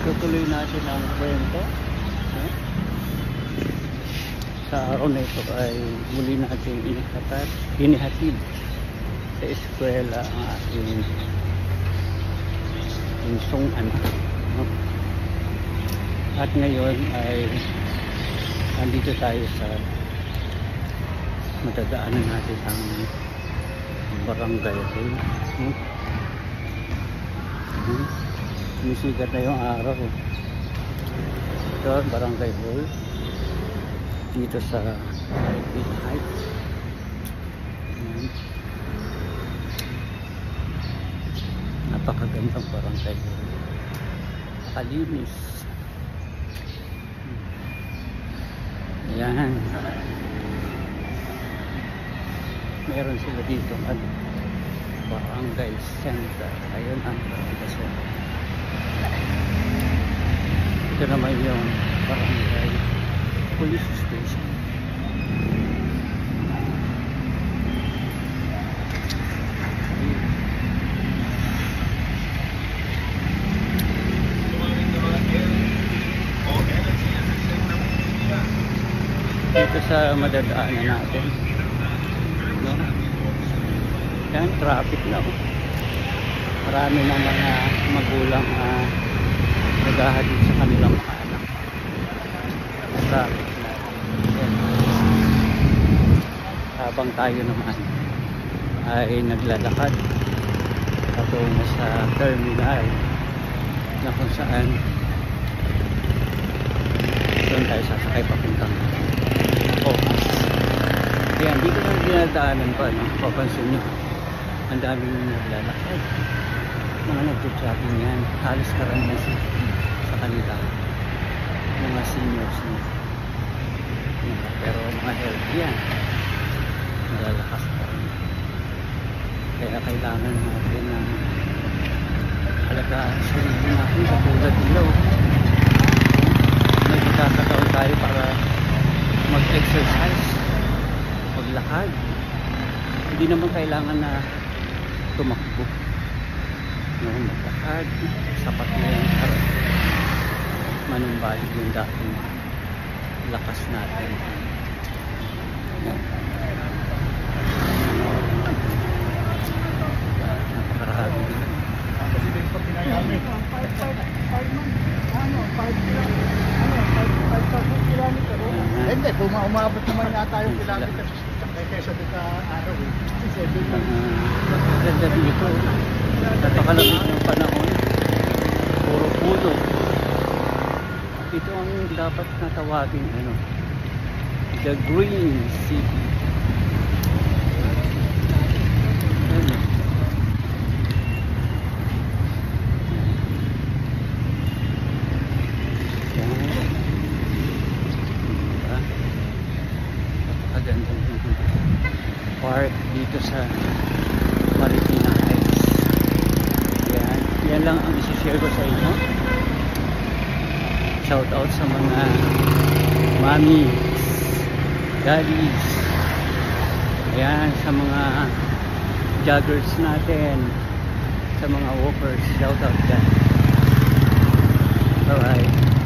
tutuloy natin ang kwento. Sa araw na ito ay muli natin inihatid sa eskwela ang ating insong anak. At ngayon ay nandito tayo sa matadaanan natin ang barangay hall. Sumisikat na yung araw. Ito ang barangay hall dito sa Highfield Heights. Napakagandang barangay hall, kalinis. Ayan, meron sila dito at barangay center. Ayun ang barangay center. Ito naman yung barangay police station. Dito sa madadaanan natin, no? Yan, traffic na. Marami ng mga magulang naghahatid sa kanilang mga anak. Traffic na. Yan. Habang tayo naman ay naglalakad patungo sa terminal na kung saan doon tayo sasakay papuntang office. Yan, dito na dinadaanan pa, no? Papansin nyo, ang daming naglalakad, mga nagtutrapping yan. Halos karamihan sa kanila mga seniors na. Pero mga healthy yan, nalalakas pa rin. Kaya kailangan natin ng alagaan sa sarili natin sa tulad ilaw. May kakataon tayo para mag-exercise, maglakad. Hindi naman kailangan na tumakbo, no? Maglakad, sapat na yan para manumbalik yung dating lakas natin. Napakarami din. Hindi, umabot naman yata yung kilometer kaysa doon sa araw. Ganda dito. Napakalamig ng panahon. Puro puno. Ito ang dapat natawagin, ano, the Green City. Park dito sa Marikina Heights. Yan lang ang isi-share ko sa inyo. Shout out sa mga mommies, daddies, ayan, sa mga joggers natin, sa mga walkers. Shout out dyan. Alright.